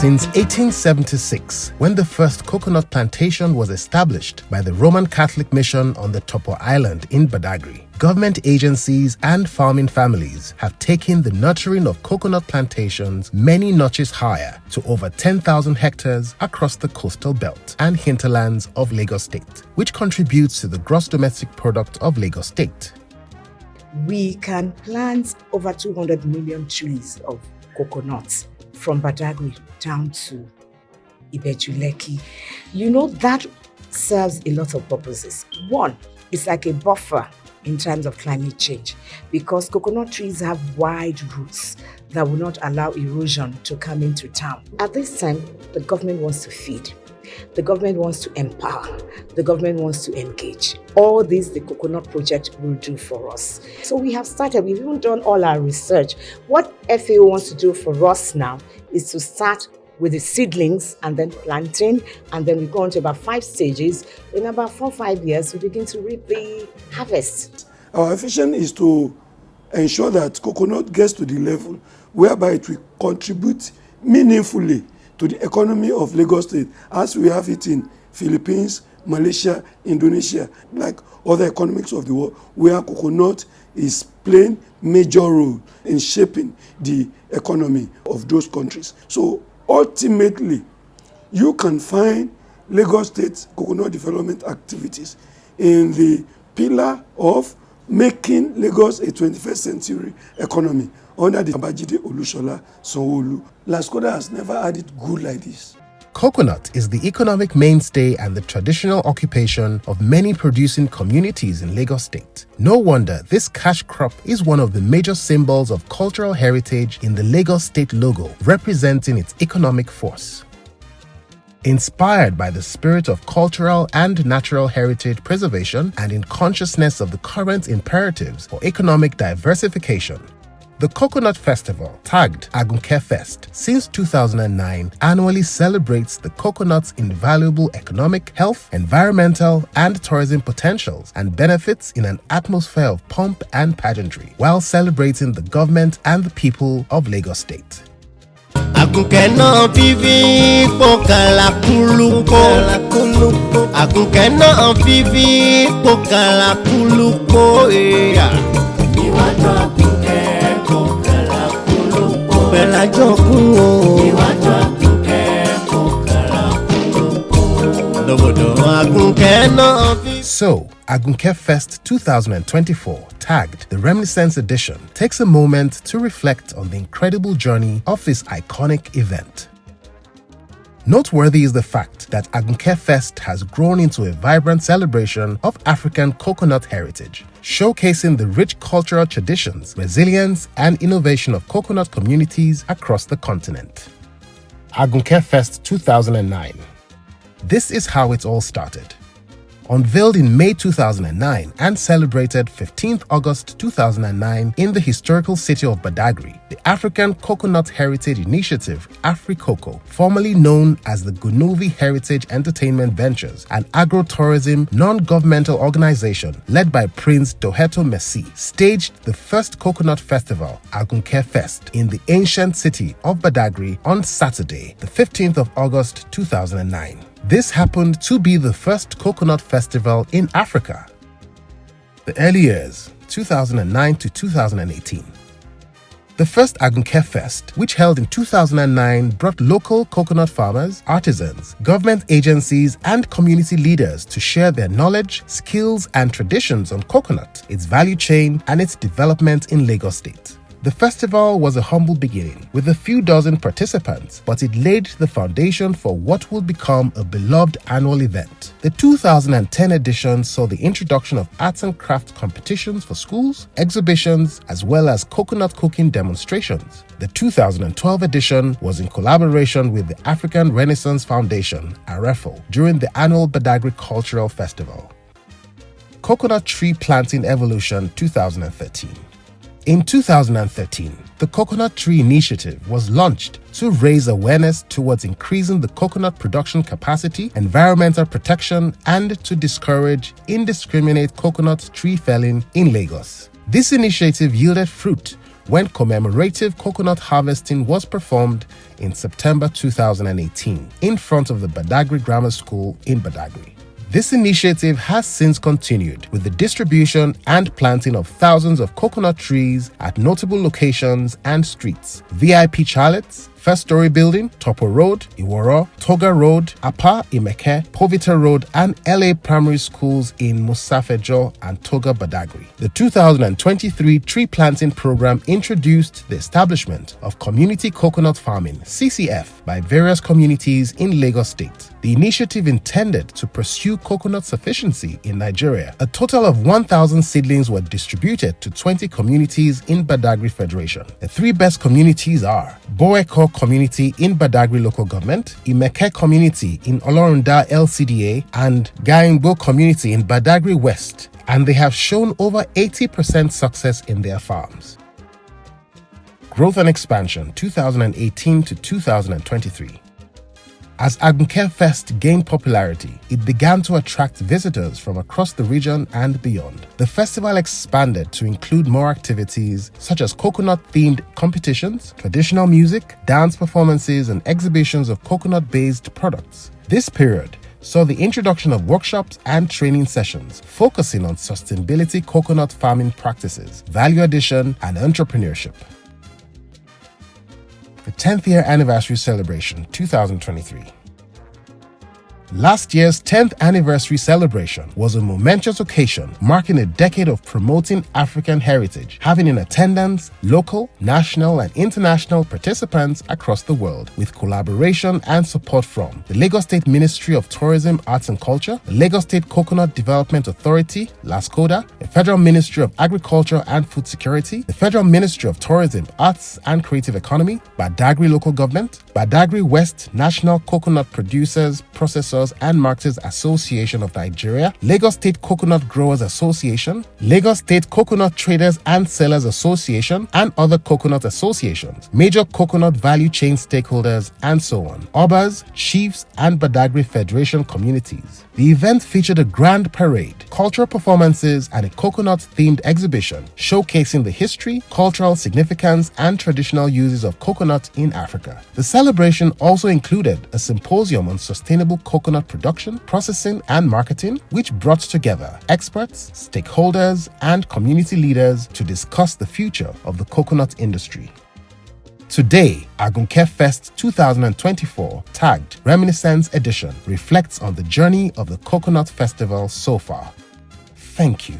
Since 1876, when the first coconut plantation was established by the Roman Catholic mission on the Topo Island in Badagry, government agencies and farming families have taken the nurturing of coconut plantations many notches higher to over 10,000 hectares across the coastal belt and hinterlands of Lagos State, which contributes to the gross domestic product of Lagos State. We can plant over 200 million trees of coconuts from Badagry down to Ibejuleki. That serves a lot of purposes. One, it's like a buffer in terms of climate change, because coconut trees have wide roots that will not allow erosion to come into town. At this time, the government wants to feed. The government wants to empower. The government wants to engage. All this the coconut project will do for us. So we've even done all our research. What FAO wants to do for us now is to start with the seedlings and then planting, and then we go on to about 5 stages. In about 4 or 5 years, we begin to reap the harvest. Our vision is to ensure that coconut gets to the level whereby it will contribute meaningfully to the economy of Lagos State, as we have it in Philippines, Malaysia, Indonesia, like other economies of the world, where coconut is playing major role in shaping the economy of those countries. So ultimately, you can find Lagos State coconut development activities in the pillar of making Lagos a 21st century economy under the Babajide Olusola Sanwo-Olu. LASCODA has never had it good like this. Coconut is the economic mainstay and the traditional occupation of many producing communities in Lagos State. No wonder this cash crop is one of the major symbols of cultural heritage in the Lagos State logo, representing its economic force. Inspired by the spirit of cultural and natural heritage preservation and in consciousness of the current imperatives for economic diversification, the Coconut Festival, tagged Agunkefest, since 2009 annually celebrates the coconut's invaluable economic, health, environmental, and tourism potentials and benefits in an atmosphere of pomp and pageantry, while celebrating the government and the people of Lagos State. Agunke náà fífi pòkàlà kúlùkò. Agunke náà fífi pòkàlà kúlùkò. Iwájú Agunke pòkàlà kúlùkò. Bẹ̀lájọ́ kún o. Iwájú Agunke pòkàlà kúlùkò. Lọ́bọ̀dọ̀ Agunke náà fífi. So, Agunkefest 2024, tagged the Reminiscent Edition, takes a moment to reflect on the incredible journey of this iconic event. Noteworthy is the fact that Agunkefest has grown into a vibrant celebration of African coconut heritage, showcasing the rich cultural traditions, resilience, and innovation of coconut communities across the continent. Agunkefest 2009. This is how it all started. Unveiled in May 2009 and celebrated 15th August 2009 in the historical city of Badagry, the African Coconut Heritage Initiative, AFRICO, formerly known as the Gunovi Heritage Entertainment Ventures, an agro-tourism non-governmental organization led by Prince Doheto Messi, staged the first coconut festival, Agunkefest, in the ancient city of Badagry on Saturday, the 15th of August 2009. This happened to be the first coconut festival in Africa. The early years, 2009 to 2018. The first Agunkefest, which held in 2009, brought local coconut farmers, artisans, government agencies, and community leaders to share their knowledge, skills, and traditions on coconut, its value chain, and its development in Lagos State. The festival was a humble beginning, with a few dozen participants, but it laid the foundation for what would become a beloved annual event. The 2010 edition saw the introduction of arts and crafts competitions for schools, exhibitions, as well as coconut cooking demonstrations. The 2012 edition was in collaboration with the African Renaissance Foundation, AFRICO, during the annual Badagry Cultural Festival. Coconut Tree Planting Evolution 2013. In 2013, the Coconut Tree Initiative was launched to raise awareness towards increasing the coconut production capacity, environmental protection, and to discourage indiscriminate coconut tree felling in Lagos. This initiative yielded fruit, when commemorative coconut harvesting was performed in September 2018 in front of the Badagry Grammar School in Badagry. This initiative has since continued with the distribution and planting of thousands of coconut trees at notable locations and streets: VIP Chalets, First Story Building, Topo Road, Iworo, Toga Road, Apa, Imeke, Povita Road, and LA Primary Schools in Musafejo and Toga Badagry. The 2023 tree planting program introduced the establishment of community coconut farming (CCF) by various communities in Lagos State. The initiative intended to pursue coconut sufficiency in Nigeria. A total of 1,000 seedlings were distributed to 20 communities in Badagry Federation. The three best communities are Boeko Community in Badagry Local Government, Imeke Community in Olorunda LCDA, and Gaimbo Community in Badagry West, and they have shown over 80% success in their farms. Growth and Expansion 2018 to 2023. As Agunkefest gained popularity, it began to attract visitors from across the region and beyond. The festival expanded to include more activities such as coconut-themed competitions, traditional music, dance performances, and exhibitions of coconut-based products. This period saw the introduction of workshops and training sessions focusing on sustainability coconut farming practices, value addition, and entrepreneurship. The 10th Year Anniversary Celebration 2023. Last year's 10th anniversary celebration was a momentous occasion marking a decade of promoting African heritage, having in attendance local, national, and international participants across the world, with collaboration and support from the Lagos State Ministry of Tourism, Arts and Culture, the Lagos State Coconut Development Authority, LASCODA, the Federal Ministry of Agriculture and Food Security, the Federal Ministry of Tourism, Arts and Creative Economy, Badagry Local Government, Badagry West National Coconut Producers, Processors, and Marketers Association of Nigeria, Lagos State Coconut Growers Association, Lagos State Coconut Traders and Sellers Association, and other coconut associations, major coconut value chain stakeholders, and so on, Obas, Chiefs, and Badagry Federation communities. The event featured a grand parade, cultural performances, and a coconut-themed exhibition showcasing the history, cultural significance, and traditional uses of coconut in Africa. The celebration also included a symposium on sustainable coconut production, processing, and marketing, which brought together experts, stakeholders, and community leaders to discuss the future of the coconut industry. Today, Agunkefest 2024, tagged Reminiscent Edition, reflects on the journey of the Coconut Festival so far. Thank you.